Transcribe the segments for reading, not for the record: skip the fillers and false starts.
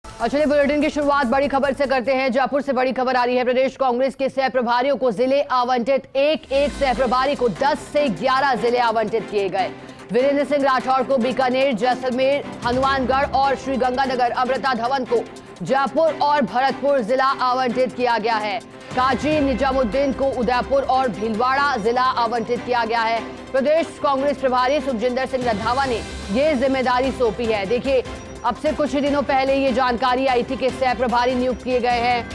और चलिए बुलेटिन की शुरुआत बड़ी खबर से करते हैं। जयपुर से बड़ी खबर आ रही है। प्रदेश कांग्रेस के सह प्रभारियों को जिले आवंटित, एक एक सह प्रभारी को 10 से 11 जिले आवंटित किए गए। वीरेंद्र सिंह राठौड़ को बीकानेर, जैसलमेर, हनुमानगढ़ और श्रीगंगानगर, अमृता धवन को जयपुर और भरतपुर जिला आवंटित किया गया है। काजी निजामुद्दीन को उदयपुर और भीलवाड़ा जिला आवंटित किया गया है। प्रदेश कांग्रेस प्रभारी सुखजिंदर सिंह रंधावा ने ये जिम्मेदारी सौंपी है। देखिए, अब से कुछ ही दिनों पहले ये जानकारी आई थी कि सह प्रभारी नियुक्त किए गए हैं।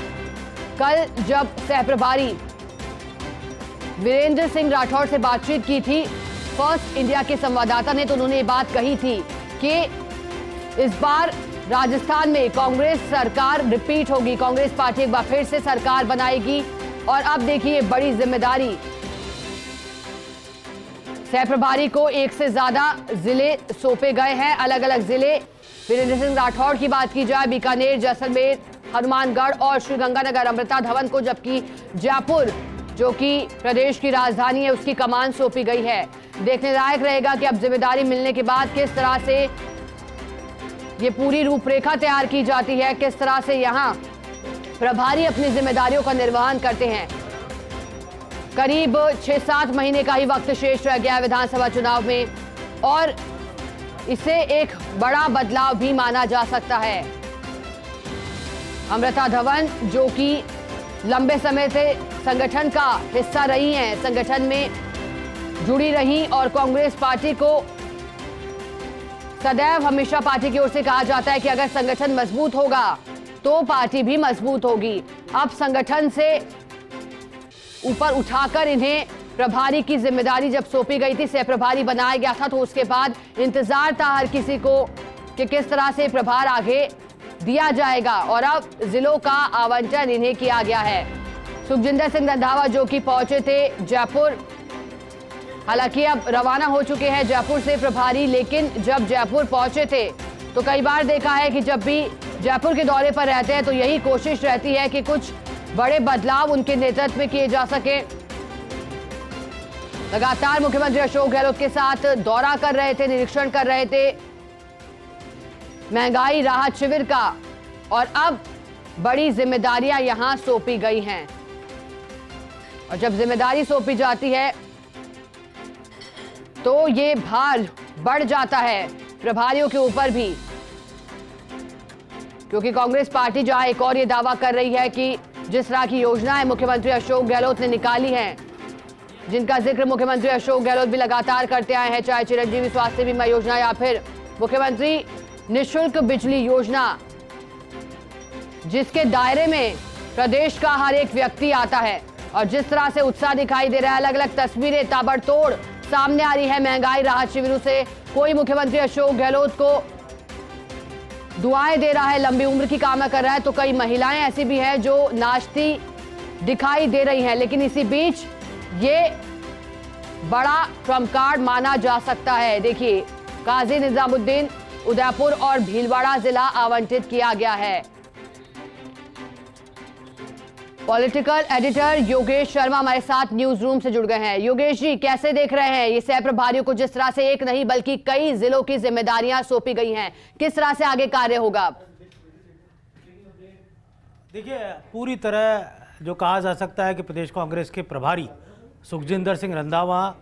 कल जब सह प्रभारी वीरेंद्र सिंह राठौड़ से बातचीत की थी फर्स्ट इंडिया के संवाददाता ने, तो उन्होंने ये बात कही थी कि इस बार राजस्थान में कांग्रेस सरकार रिपीट होगी, कांग्रेस पार्टी एक बार फिर से सरकार बनाएगी। और अब देखिए, बड़ी जिम्मेदारी सह प्रभारी को एक से ज्यादा जिले सौंपे गए हैं, अलग अलग जिले। वीरेंद्र सिंह राठौड़ की बात की जाए, बीकानेर, जैसलमेर, हनुमानगढ़ और श्रीगंगानगर, अमृता धवन को, जबकि जयपुर जो कि प्रदेश की राजधानी है उसकी कमान सौंपी गई है। देखने लायक रहेगा कि अब जिम्मेदारी मिलने के बाद किस तरह से ये पूरी रूपरेखा तैयार की जाती है, किस तरह से यहां प्रभारी अपनी जिम्मेदारियों का निर्वहन करते हैं। करीब 6-7 महीने का ही वक्त शेष रह गया विधानसभा चुनाव में और इसे एक बड़ा बदलाव भी माना जा सकता है। अमृता धवन जो कि लंबे समय से संगठन का हिस्सा रही हैं, संगठन में जुड़ी रही और कांग्रेस पार्टी को सदैव हमेशा पार्टी की ओर से कहा जाता है कि अगर संगठन मजबूत होगा तो पार्टी भी मजबूत होगी। अब संगठन से ऊपर उठाकर इन्हें प्रभारी की जिम्मेदारी जब सौंपी गई थी, सह प्रभारी बनाया गया था, तो उसके बाद इंतजार था हर किसी को कि किस तरह से प्रभार आगे दिया जाएगा। और अब जिलों का आवंटन इन्हें किया गया है। सुखजिंदर सिंह रंधावा जो कि पहुंचे थे जयपुर, हालांकि अब रवाना हो चुके हैं जयपुर से प्रभारी, लेकिन जब जयपुर पहुंचे थे तो कई बार देखा है कि जब भी जयपुर के दौरे पर रहते हैं तो यही कोशिश रहती है कि कुछ बड़े बदलाव उनके नेतृत्व में किए जा सके। लगातार मुख्यमंत्री अशोक गहलोत के साथ दौरा कर रहे थे, निरीक्षण कर रहे थे महंगाई राहत शिविर का, और अब बड़ी जिम्मेदारियां यहां सौंपी गई हैं। और जब जिम्मेदारी सौंपी जाती है तो ये भार बढ़ जाता है प्रभारियों के ऊपर भी, क्योंकि कांग्रेस पार्टी जहां एक और ये दावा कर रही है कि जिस तरह की योजनाएं मुख्यमंत्री अशोक गहलोत ने निकाली हैं, जिनका जिक्र मुख्यमंत्री अशोक गहलोत भी लगातार करते आए हैं, चाहे चिरंजीवी स्वास्थ्य बीमा योजना या फिर मुख्यमंत्री निःशुल्क बिजली योजना, जिसके दायरे में प्रदेश का हर एक व्यक्ति आता है। और जिस तरह से उत्साह दिखाई दे रहा है, अलग अलग तस्वीरें ताबड़तोड़ सामने आ रही है महंगाई राहत शिविरों से। कोई मुख्यमंत्री अशोक गहलोत को दुआएं दे रहा है, लंबी उम्र की कामना कर रहा है, तो कई महिलाएं ऐसी भी हैं जो नाचती दिखाई दे रही हैं। लेकिन इसी बीच ये बड़ा ट्रम्प कार्ड माना जा सकता है। देखिए, काजी निजामुद्दीन, उदयपुर और भीलवाड़ा जिला आवंटित किया गया है। पॉलिटिकल एडिटर योगेश शर्मा हमारे साथ न्यूज रूम से जुड़ गए हैं। योगेश जी, कैसे देख रहे हैं ये सह प्रभारियों को, जिस तरह से एक नहीं बल्कि कई जिलों की जिम्मेदारियां सौंपी गई हैं, किस तरह से आगे कार्य होगा? देखिए, पूरी तरह जो कहा जा सकता है कि प्रदेश कांग्रेस के प्रभारी सुखजिंदर सिंह रंधावा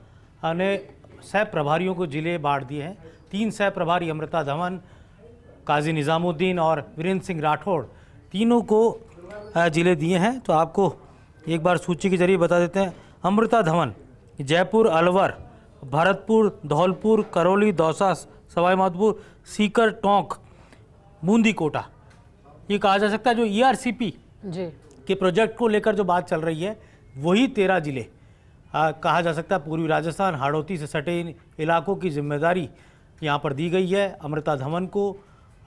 ने सह प्रभारियों को जिले बांट दिए हैं। 3 सह प्रभारी अमृता धवन, काजी निजामुद्दीन और वीरेंद्र सिंह राठौड़, तीनों को जिले दिए हैं। तो आपको एक बार सूची के जरिए बता देते हैं। अमृता धवन जयपुर, अलवर, भरतपुर, धौलपुर, करौली, दौसा, सवाई माधोपुर, सीकर, टोंक, बूंदी, कोटा। ये कहा जा सकता है जो ERCP के प्रोजेक्ट को लेकर जो बात चल रही है, वही 13 जिले कहा जा सकता है। पूर्वी राजस्थान, हाड़ौती से सटे इन इलाकों की जिम्मेदारी यहाँ पर दी गई है। अमृता धवन को,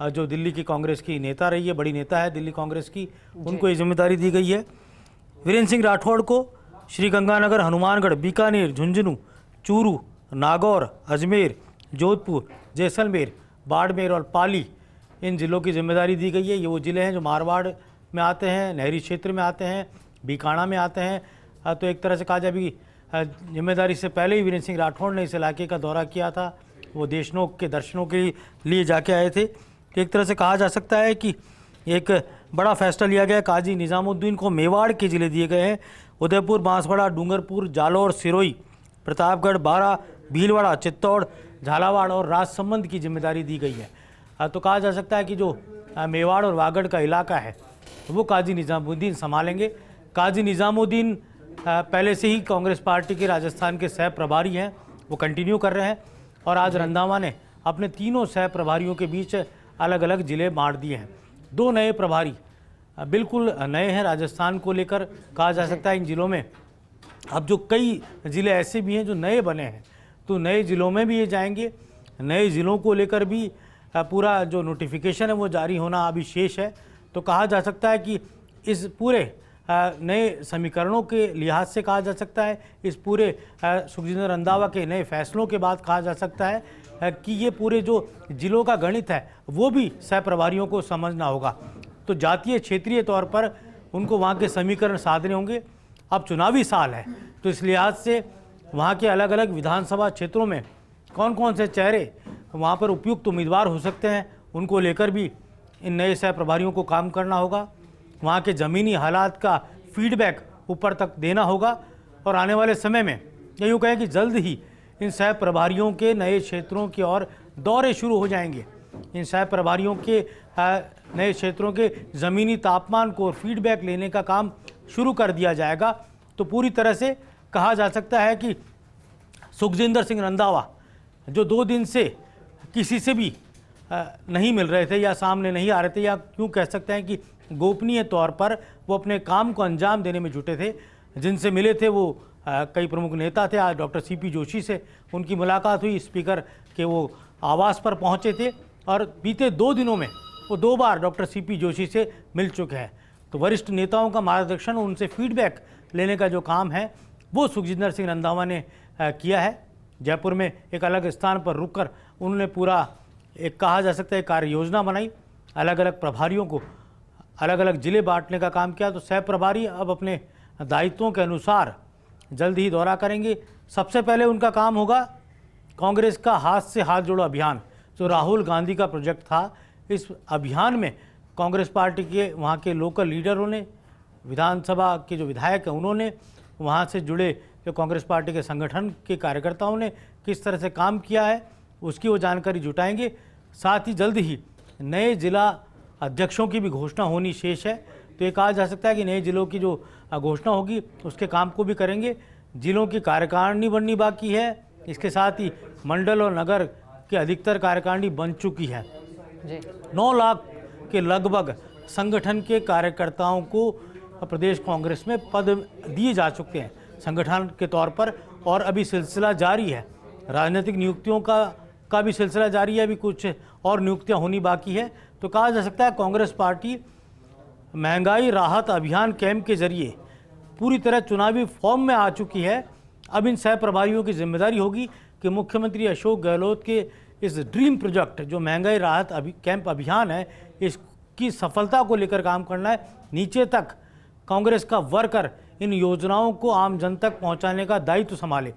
जो दिल्ली की कांग्रेस की नेता रही है, बड़ी नेता है दिल्ली कांग्रेस की, उनको ये जिम्मेदारी दी गई है। वीरेंद्र सिंह राठौड़ को श्रीगंगानगर, हनुमानगढ़, बीकानेर, झुंझुनू, चूरू, नागौर, अजमेर, जोधपुर, जैसलमेर, बाड़मेर और पाली, इन जिलों की जिम्मेदारी दी गई है। ये वो जिले हैं जो मारवाड़ में आते हैं, नहरी क्षेत्र में आते हैं, बीकाणा में आते हैं। तो एक तरह से कहा जाए भी जिम्मेदारी से पहले ही वीरेंद्र सिंह राठौड़ ने इस इलाके का दौरा किया था, वो देशनोक के दर्शनों के लिए जाके आए थे। तो एक तरह से कहा जा सकता है कि एक बड़ा फैसला लिया गया। काजी निज़ामुद्दीन को मेवाड़ के ज़िले दिए गए हैं। उदयपुर, बांसवाड़ा, डूंगरपुर, जालौर, सिरोही, प्रतापगढ़, बारा, भीलवाड़ा, चित्तौड़, झालावाड़ और राजसमंद की जिम्मेदारी दी गई है। तो कहा जा सकता है कि जो मेवाड़ और वागड़ का इलाका है वो काजी निज़ामुद्दीन संभालेंगे। काजी निज़ामुद्दीन पहले से ही कांग्रेस पार्टी के राजस्थान के सह प्रभारी हैं, वो कंटिन्यू कर रहे हैं। और आज रंधावा ने अपने तीनों सह प्रभारियों के बीच अलग अलग ज़िले बांट दिए हैं। 2 नए प्रभारी बिल्कुल नए हैं राजस्थान को लेकर। कहा जा सकता है इन ज़िलों में अब जो कई ज़िले ऐसे भी हैं जो नए बने हैं, तो नए ज़िलों में भी ये जाएंगे। नए ज़िलों को लेकर भी पूरा जो नोटिफिकेशन है वो जारी होना अभी शेष है। तो कहा जा सकता है कि इस पूरे नए समीकरणों के लिहाज से कहा जा सकता है, इस पूरे सुखजिंदर रंधावा के नए फैसलों के बाद कहा जा सकता है कि ये पूरे जो ज़िलों का गणित है वो भी सह प्रभारियों को समझना होगा। तो जातीय क्षेत्रीय तौर पर उनको वहाँ के समीकरण साधने होंगे। अब चुनावी साल है तो इस लिहाज से वहाँ के अलग अलग विधानसभा क्षेत्रों में कौन कौन से चेहरे वहाँ पर उपयुक्त उम्मीदवार हो सकते हैं, उनको लेकर भी इन नए सह प्रभारियों को काम करना होगा। वहाँ के ज़मीनी हालात का फीडबैक ऊपर तक देना होगा। और आने वाले समय में ये यूँ कहें कि जल्द ही इन सह प्रभारियों के नए क्षेत्रों की ओर दौरे शुरू हो जाएंगे। इन सह प्रभारियों के नए क्षेत्रों के ज़मीनी तापमान को फीडबैक लेने का काम शुरू कर दिया जाएगा। तो पूरी तरह से कहा जा सकता है कि सुखजिंदर सिंह रंधावा जो 2 दिन से किसी से भी नहीं मिल रहे थे या सामने नहीं आ रहे थे, या क्यों कह सकते हैं कि गोपनीय तौर पर वो अपने काम को अंजाम देने में जुटे थे। जिनसे मिले थे वो कई प्रमुख नेता थे। आज डॉक्टर सीपी जोशी से उनकी मुलाकात हुई, स्पीकर के वो आवास पर पहुंचे थे और बीते 2 दिनों में वो 2 बार डॉक्टर सीपी जोशी से मिल चुके हैं। तो वरिष्ठ नेताओं का मार्गदर्शन, उनसे फीडबैक लेने का जो काम है वो सुखजिंदर सिंह रंधावा ने किया है। जयपुर में एक अलग स्थान पर रुककर उन्होंने पूरा एक कहा जा सकता है कार्य योजना बनाई, अलग अलग प्रभारियों को अलग अलग ज़िले बांटने का काम किया। तो सह प्रभारी अब अपने दायित्वों के अनुसार जल्द ही दौरा करेंगे। सबसे पहले उनका काम होगा कांग्रेस का हाथ से हाथ जोड़ो अभियान, जो राहुल गांधी का प्रोजेक्ट था। इस अभियान में कांग्रेस पार्टी के वहाँ के लोकल लीडरों ने, विधानसभा के जो विधायक हैं उन्होंने, वहाँ से जुड़े जो कांग्रेस पार्टी के संगठन के कार्यकर्ताओं ने किस तरह से काम किया है उसकी वो जानकारी जुटाएंगे। साथ ही जल्द ही नए जिला अध्यक्षों की भी घोषणा होनी शेष है। तो ये कहा जा सकता है कि नए जिलों की जो घोषणा होगी उसके काम को भी करेंगे। जिलों की कार्यकारिणी बननी बाकी है। इसके साथ ही मंडल और नगर के अधिकतर कार्यकारिणी बन चुकी है। 9 लाख के लगभग संगठन के कार्यकर्ताओं को प्रदेश कांग्रेस में पद दिए जा चुके हैं संगठन के तौर पर, और अभी सिलसिला जारी है। राजनीतिक नियुक्तियों का भी सिलसिला जारी है, अभी कुछ और नियुक्तियां होनी बाकी है। तो कहा जा सकता है कांग्रेस पार्टी महंगाई राहत अभियान कैंप के जरिए पूरी तरह चुनावी फॉर्म में आ चुकी है। अब इन सह प्रभारियों की जिम्मेदारी होगी कि मुख्यमंत्री अशोक गहलोत के इस ड्रीम प्रोजेक्ट जो महंगाई राहत कैंप अभियान है, इसकी सफलता को लेकर काम करना है। नीचे तक कांग्रेस का वर्कर इन योजनाओं को आम जन तक पहुंचाने का दायित्व संभाले।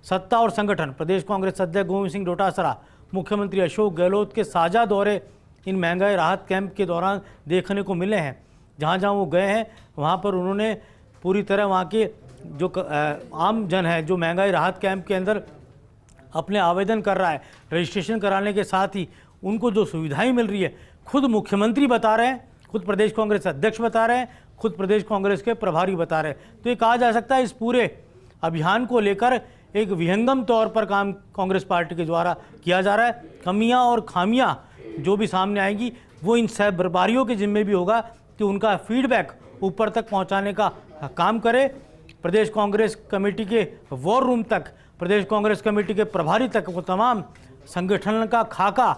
सत्ता और संगठन, प्रदेश कांग्रेस अध्यक्ष गोविंद सिंह डोटासरा, मुख्यमंत्री अशोक गहलोत के साझा दौरे इन महंगाई राहत कैंप के दौरान देखने को मिले हैं। जहाँ जहाँ वो गए हैं वहाँ पर उन्होंने पूरी तरह वहाँ के जो आम जन है जो महंगाई राहत कैंप के अंदर अपने आवेदन कर रहा है, रजिस्ट्रेशन कराने के साथ ही उनको जो सुविधाएं मिल रही है, खुद मुख्यमंत्री बता रहे हैं, खुद प्रदेश कांग्रेस अध्यक्ष बता रहे हैं, खुद प्रदेश कांग्रेस के प्रभारी बता रहे हैं। तो ये कहा जा सकता है इस पूरे अभियान को लेकर एक विहंगम तौर पर काम कांग्रेस पार्टी के द्वारा किया जा रहा है। कमियां और खामियां जो भी सामने आएंगी वो इन सह प्रभारियों के जिम्मे भी होगा कि उनका फीडबैक ऊपर तक पहुंचाने का काम करे। प्रदेश कांग्रेस कमेटी के वॉर रूम तक, प्रदेश कांग्रेस कमेटी के प्रभारी तक वो तमाम संगठन का खाका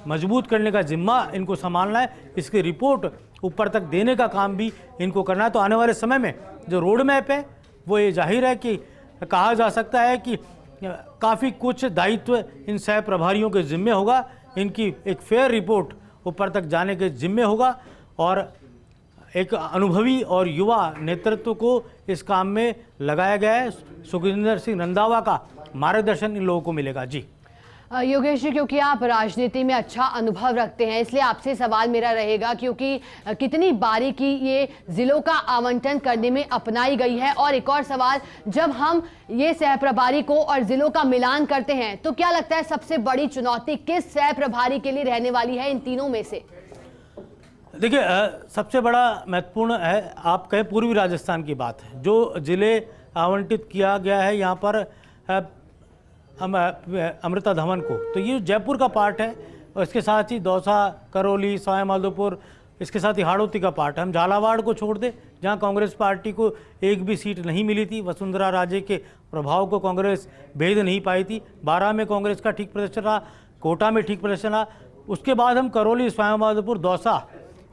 मजबूत करने का जिम्मा इनको संभालना है। इसकी रिपोर्ट ऊपर तक देने का काम भी इनको करना है। तो आने वाले समय में जो रोड मैप है वो ये जाहिर है कि कहा जा सकता है कि काफ़ी कुछ दायित्व इन सह प्रभारियों के जिम्मे होगा। इनकी एक फेयर रिपोर्ट ऊपर तक जाने के जिम्मे होगा और एक अनुभवी और युवा नेतृत्व को इस काम में लगाया गया है। सुखजिंदर सिंह रंधावा का मार्गदर्शन इन लोगों को मिलेगा। जी योगेश जी, क्योंकि आप राजनीति में अच्छा अनुभव रखते हैं, इसलिए आपसे सवाल मेरा रहेगा, क्योंकि कितनी बारीकी ये जिलों का आवंटन करने में अपनाई गई है। और एक और सवाल, जब हम ये सह प्रभारी को और जिलों का मिलान करते हैं तो क्या लगता है सबसे बड़ी चुनौती किस सह प्रभारी के लिए रहने वाली है इन तीनों में से? देखिए, सबसे बड़ा महत्वपूर्ण है, आप कहें पूर्वी राजस्थान की बात है, जो जिले आवंटित किया गया है यहाँ पर अमृता धवन को, तो ये जयपुर का पार्ट है और इसके साथ ही दौसा, करौली, सवाई माधोपुर, इसके साथ ही हाड़ौती का पार्ट है। हम झालावाड़ को छोड़ दें, जहाँ कांग्रेस पार्टी को एक भी सीट नहीं मिली थी, वसुंधरा राजे के प्रभाव को कांग्रेस भेद नहीं पाई थी। 12 में कांग्रेस का ठीक प्रदर्शन रहा, कोटा में ठीक प्रदर्शन रहा। उसके बाद हम करौली, सवाई माधोपुर, दौसा,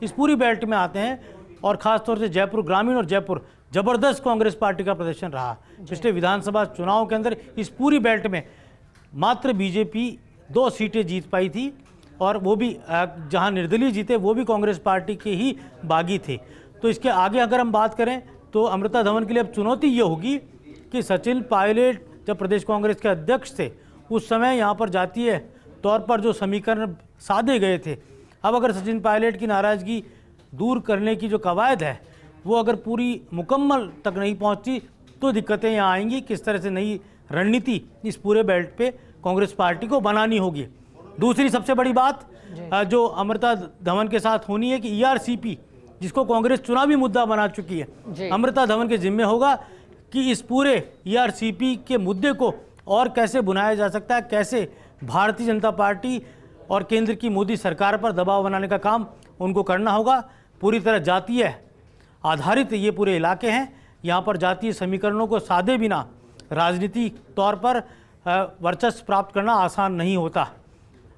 इस पूरी बेल्ट में आते हैं और ख़ासतौर से जयपुर ग्रामीण और जयपुर, जबरदस्त कांग्रेस पार्टी का प्रदर्शन रहा। पिछले विधानसभा चुनाव के अंदर इस पूरी बेल्ट में मात्र बीजेपी 2 सीटें जीत पाई थी, और वो भी जहां निर्दलीय जीते वो भी कांग्रेस पार्टी के ही बागी थे। तो इसके आगे अगर हम बात करें तो अमृता धवन के लिए अब चुनौती ये होगी कि सचिन पायलट जब प्रदेश कांग्रेस के अध्यक्ष थे उस समय यहाँ पर जातीय तौर पर जो समीकरण साधे गए थे, अब अगर सचिन पायलट की नाराज़गी दूर करने की जो कवायद है वो अगर पूरी मुकम्मल तक नहीं पहुंची तो दिक्कतें यहाँ आएंगी। किस तरह से नई रणनीति इस पूरे बेल्ट पे कांग्रेस पार्टी को बनानी होगी। दूसरी सबसे बड़ी बात जो अमृता धवन के साथ होनी है कि ईआरसीपी, जिसको कांग्रेस चुनावी मुद्दा बना चुकी है, अमृता धवन के जिम्मे होगा कि इस पूरे ईआरसीपी के मुद्दे को और कैसे बुनाया जा सकता है, कैसे भारतीय जनता पार्टी और केंद्र की मोदी सरकार पर दबाव बनाने का काम उनको करना होगा। पूरी तरह जातीय आधारित ये पूरे इलाके हैं, यहाँ पर जातीय समीकरणों को साधे बिना राजनीतिक तौर पर वर्चस्व प्राप्त करना आसान नहीं होता।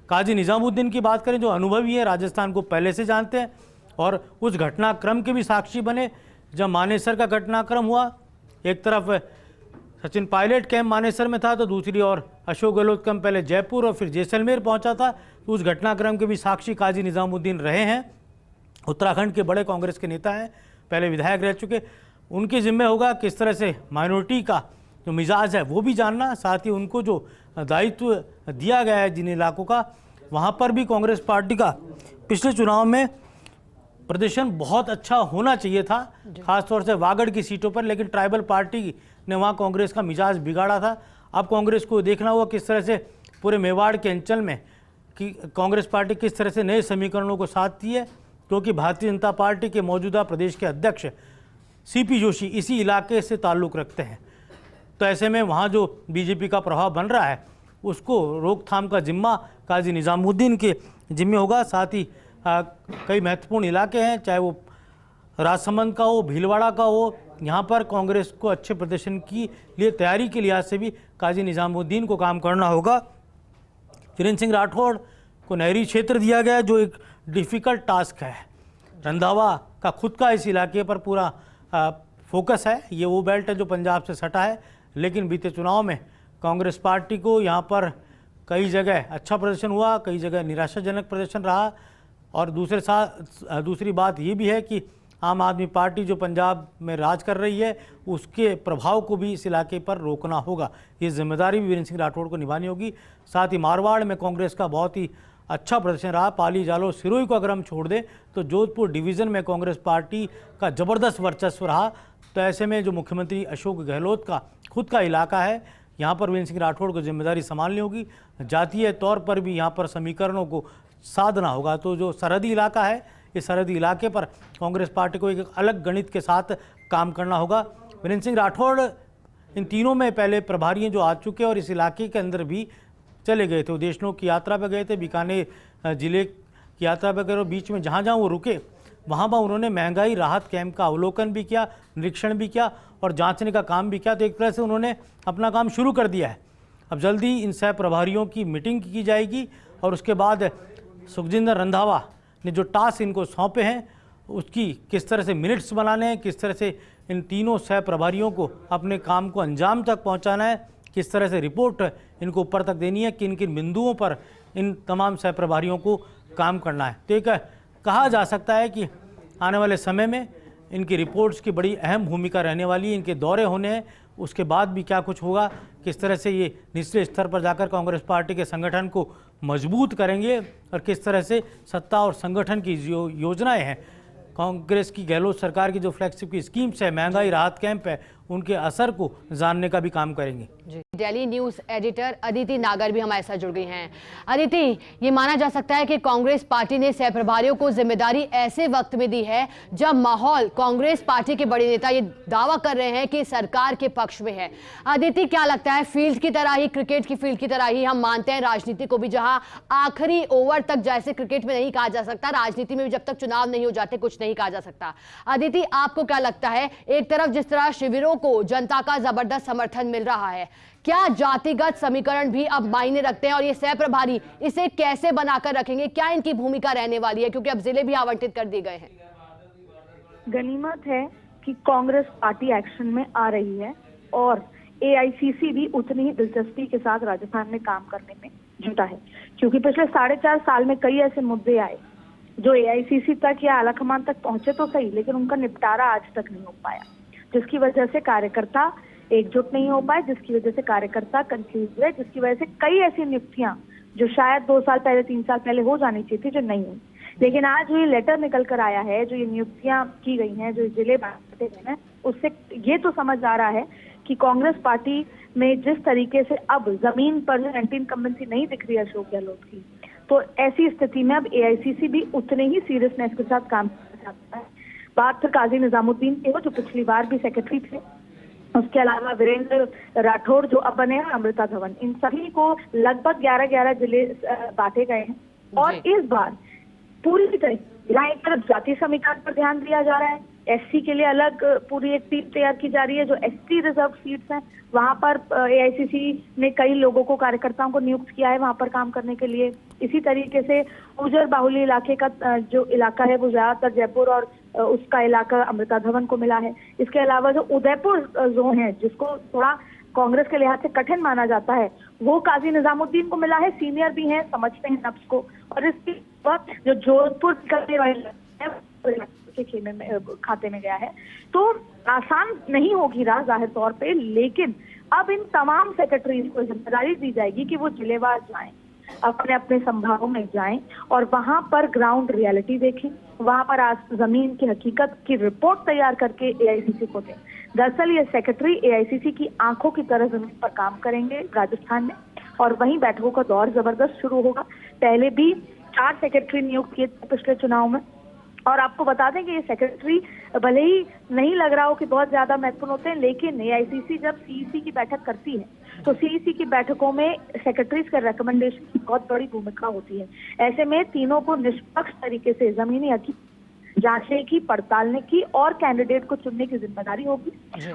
काजी निजामुद्दीन की बात करें, जो अनुभवी है, राजस्थान को पहले से जानते हैं और उस घटनाक्रम के भी साक्षी बने जब मानेसर का घटनाक्रम हुआ। एक तरफ सचिन पायलट कैंप मानेसर में था तो दूसरी ओर अशोक गहलोत कैंप पहले जयपुर और फिर जैसलमेर पहुंचा था, तो उस घटनाक्रम के भी साक्षी काजी निजामुद्दीन रहे हैं। उत्तराखंड के बड़े कांग्रेस के नेता हैं, पहले विधायक रह चुके, उनके जिम्मे होगा किस तरह से माइनॉरिटी का जो मिजाज है वो भी जानना, साथ ही उनको जो दायित्व दिया गया है जिन इलाकों का, वहाँ पर भी कांग्रेस पार्टी का पिछले चुनाव में प्रदर्शन बहुत अच्छा होना चाहिए था, खासतौर से वागड़ की सीटों पर, लेकिन ट्राइबल पार्टी ने वहाँ कांग्रेस का मिजाज बिगाड़ा था। अब कांग्रेस को देखना होगा किस तरह से पूरे मेवाड़ के अंचल में कि कांग्रेस पार्टी किस तरह से नए समीकरणों को साधती है, क्योंकि भारतीय जनता पार्टी के मौजूदा प्रदेश के अध्यक्ष सीपी जोशी इसी इलाके से ताल्लुक़ रखते हैं। तो ऐसे में वहाँ जो बीजेपी का प्रभाव बन रहा है उसको रोकथाम का जिम्मा काजी निजामुद्दीन के जिम्मे होगा। साथ ही कई महत्वपूर्ण इलाके हैं, चाहे वो राजसमंद का हो, भीलवाड़ा का हो, यहाँ पर कांग्रेस को अच्छे प्रदर्शन की लिए तैयारी के लिहाज से भी काजी निजामुद्दीन को काम करना होगा। वीरेंद्र सिंह राठौड़ को नहरी क्षेत्र दिया गया जो एक डिफ़िकल्ट टास्क है। रंधावा का खुद का इस इलाके पर पूरा फोकस है, ये वो बेल्ट है जो पंजाब से सटा है, लेकिन बीते चुनाव में कांग्रेस पार्टी को यहाँ पर कई जगह अच्छा प्रदर्शन हुआ, कई जगह निराशाजनक प्रदर्शन रहा। और दूसरी बात ये भी है कि आम आदमी पार्टी जो पंजाब में राज कर रही है उसके प्रभाव को भी इस इलाके पर रोकना होगा। ये जिम्मेदारी भी वीरेंद्र सिंह राठौड़ को निभानी होगी। साथ ही मारवाड़ में कांग्रेस का बहुत ही अच्छा प्रदर्शन रहा। पाली, जालौर, सिरोही को अगर हम छोड़ दें तो जोधपुर डिवीज़न में कांग्रेस पार्टी का ज़बरदस्त वर्चस्व रहा। तो ऐसे में जो मुख्यमंत्री अशोक गहलोत का खुद का इलाका है, यहाँ पर वीरेंद्र सिंह राठौड़ को जिम्मेदारी संभालनी होगी। जातीय तौर पर भी यहाँ पर समीकरणों को साधना होगा। तो जो सरहदी इलाका है, इस सरहदी इलाके पर कांग्रेस पार्टी को एक अलग गणित के साथ काम करना होगा। वीरेंद्र सिंह राठौड़ इन तीनों में पहले प्रभारी जो आ चुके और इस इलाके के अंदर भी चले गए थे। वो देशनों की यात्रा पर गए थे, बीकानेर जिले की यात्रा पर गए और बीच में जहाँ जहाँ वो रुके वहाँ उन्होंने महंगाई राहत कैंप का अवलोकन भी किया, निरीक्षण भी किया और जांचने का काम भी किया। तो एक तरह से उन्होंने अपना काम शुरू कर दिया है। अब जल्दी इन सह प्रभारियों की मीटिंग की जाएगी और उसके बाद सुखजिंदर रंधावा ने जो टास्क इनको सौंपे हैं उसकी किस तरह से मिनट्स बनाने हैं, किस तरह से इन तीनों सह प्रभारियों को अपने काम को अंजाम तक पहुंचाना है, किस तरह से रिपोर्ट इनको ऊपर तक देनी है, किन किन बिंदुओं पर इन तमाम सह प्रभारियों को काम करना है। तो एक कहा जा सकता है कि आने वाले समय में इनकी रिपोर्ट्स की बड़ी अहम भूमिका रहने वाली है। इनके दौरे होने हैं, उसके बाद भी क्या कुछ होगा किस तरह से ये निचले स्तर पर जाकर कांग्रेस पार्टी के संगठन को मजबूत करेंगे और किस तरह से सत्ता और संगठन की जो योजनाएं हैं, कांग्रेस की गहलोत सरकार की जो फ्लैगशिप की स्कीम्स है, महंगाई राहत कैंप है, उनके असर को जानने का भी काम करेंगे। जी, दिल्ली न्यूज एडिटर अदिति नागर भी हमारे साथ जुड़ गई हैं। अदिति, ये माना जा सकता है कि कांग्रेस पार्टी ने सह प्रभारियों को जिम्मेदारी ऐसे वक्त में दी है जब माहौल कांग्रेस पार्टी के बड़े नेता ये दावा कर रहे हैं कि सरकार के पक्ष में है। अदिति, क्या लगता है, फील्ड की तरह ही, क्रिकेट की फील्ड की तरह ही हम मानते हैं राजनीति को भी, जहां आखिरी ओवर तक, जैसे क्रिकेट में नहीं कहा जा सकता, राजनीति में भी जब तक चुनाव नहीं हो जाते कुछ नहीं कहा जा सकता। अदिति, आपको क्या लगता है, एक तरफ जिस तरह शिविरों को जनता का जबरदस्त समर्थन मिल रहा है, क्या जातिगत समीकरण भी अब मायने रखते हैं और ये सह प्रभारी इसे कैसे बनाकर रखेंगे, क्या इनकी भूमिका रहने वाली है, क्योंकि अब जिले भी आवंटित कर दिए गए हैं? गनीमत है कि कांग्रेस पार्टी एक्शन में आ रही है और एआईसीसी भी उतनी ही दिलचस्पी के साथ राजस्थान में काम करने में जुटा है, क्योंकि पिछले 4.5 साल में कई ऐसे मुद्दे आए जो एआईसीसी तक या आलाकमान तक पहुंचे तो सही, लेकिन उनका निपटारा आज तक नहीं हो पाया, जिसकी वजह से कार्यकर्ता एकजुट नहीं हो पाए, जिसकी वजह से कार्यकर्ता कंफ्यूज हुए, जिसकी वजह से कई ऐसी नियुक्तियां जो शायद 2 साल पहले 3 साल पहले हो जानी चाहिए थी, जो नहीं हुई। लेकिन आज जो ये लेटर निकल कर आया है, जो ये नियुक्तियां की गई हैं, जो जिले बांटे गए हैं, उससे ये तो समझ आ रहा है कि कांग्रेस पार्टी में जिस तरीके से अब जमीन पर जो एंटी इनकम्बेंसी नहीं दिख रही है अशोक गहलोत की, तो ऐसी स्थिति में अब एआईसीसी भी उतने ही सीरियसनेस के साथ काम करना चाहता है। बात फिर काजी निजामुद्दीन की हो, जो पिछली बार भी सेक्रेटरी थे, उसके अलावा वीरेंद्र राठौड़ जो अब बने हैं अमृता धवन, इन सभी को लगभग 11-11 जिले बांटे गए हैं। और इस बार पूरी तरीके यहाँ एक तरफ जाति समीकरण पर ध्यान दिया जा रहा है, एससी के लिए अलग पूरी एक टीम तैयार की जा रही है, जो एसटी रिजर्व सीट्स हैं वहां पर एआईसीसी ने कई लोगों को, कार्यकर्ताओं को नियुक्त किया है वहां पर काम करने के लिए। इसी तरीके से गुर्जर बाहुल्य इलाके का जो इलाका है वो ज्यादातर जयपुर और उसका इलाका अमृता धवन को मिला है। इसके अलावा जो उदयपुर जोन है, जिसको थोड़ा कांग्रेस के लिहाज से कठिन माना जाता है, वो काजी निजामुद्दीन को मिला है, सीनियर भी हैं, समझते हैं नब्ज को। और इसके बाद जो जोधपुर निकलने वाले के खेमे में खाते में गया है, तो आसान नहीं होगी राह जाहिर तौर पे, लेकिन अब इन तमाम सेक्रेटरीज को जिम्मेदारी दी जाएगी कि वो जिलेवार जाएं, अपने अपने संभागों में जाएं और वहां पर ग्राउंड रियलिटी देखें, वहां पर आज जमीन की हकीकत की रिपोर्ट तैयार करके एआईसीसी को दें। दरअसल ये सेक्रेटरी एआईसीसी की आंखों की तरह जमीन पर काम करेंगे राजस्थान में, और वहीं बैठकों का दौर जबरदस्त शुरू होगा। पहले भी 4 सेक्रेटरी नियुक्त किए पिछले चुनाव में, और आपको बता दें कि ये सेक्रेटरी भले ही नहीं लग रहा हो कि बहुत ज्यादा महत्वपूर्ण होते हैं, लेकिन एआईसीसी जब सीईसी की बैठक करती है तो सीईसी की बैठकों में सेक्रेटरीज के रिकमेंडेशन की बहुत बड़ी भूमिका होती है। ऐसे में तीनों को निष्पक्ष तरीके से जमीनी हकीकत जांचने की, पड़तालने की और कैंडिडेट को चुनने की जिम्मेदारी होगी।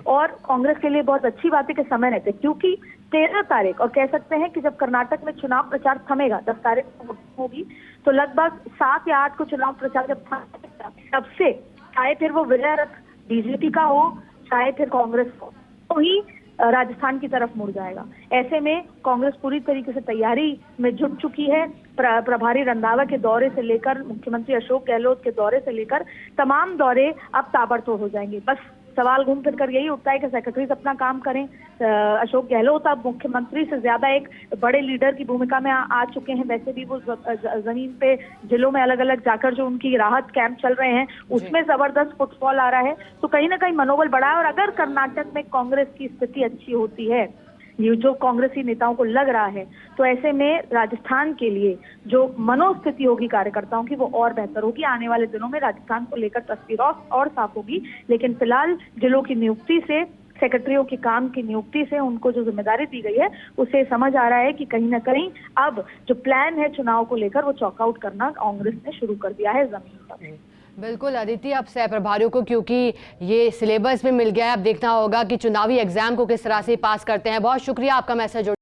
और कांग्रेस के लिए बहुत अच्छी बात है कि समय रहते, क्योंकि 13 तारीख, और कह सकते हैं कि जब कर्नाटक में चुनाव प्रचार थमेगा, 10 तारीख को होगी, तो लगभग 7 या 8 को चुनाव प्रचार जब थमेगा, तब से चाहे फिर वो विजय रथ बीजेपी का हो, चाहे फिर कांग्रेस को, तो ही राजस्थान की तरफ मुड़ जाएगा। ऐसे में कांग्रेस पूरी तरीके से तैयारी में जुट चुकी है। प्रभारी रंधावा के दौरे से लेकर मुख्यमंत्री अशोक गहलोत के दौरे से लेकर तमाम दौरे अब ताबड़तोड़ हो जाएंगे। बस सवाल घूम फिर कर यही उठता है कि सेक्रेटरीज अपना काम करें। अशोक गहलोत अब मुख्यमंत्री से ज्यादा एक बड़े लीडर की भूमिका में आ चुके हैं। वैसे भी वो जमीन पे जिलों में अलग अलग जाकर जो उनकी राहत कैंप चल रहे हैं उसमें जबरदस्त फुटफॉल आ रहा है, तो कहीं ना कहीं मनोबल बढ़ा है। और अगर कर्नाटक में कांग्रेस की स्थिति अच्छी होती है, ये जो कांग्रेसी नेताओं को लग रहा है, तो ऐसे में राजस्थान के लिए जो मनोस्थिति होगी कार्यकर्ताओं की वो और बेहतर होगी। आने वाले दिनों में राजस्थान को लेकर तस्वीर और साफ होगी। लेकिन फिलहाल जिलों की नियुक्ति से, सेक्रेटरियों के काम की नियुक्ति से उनको जो जिम्मेदारी दी गई है उसे समझ आ रहा है कि कहीं ना कहीं अब जो प्लान है चुनाव को लेकर वो चॉकआउट करना कांग्रेस ने शुरू कर दिया है जमीन पर। बिल्कुल अदिति, अब सह प्रभारियों को क्योंकि ये सिलेबस में मिल गया है, अब देखना होगा कि चुनावी एग्जाम को किस तरह से पास करते हैं। बहुत शुक्रिया आपका मैसेज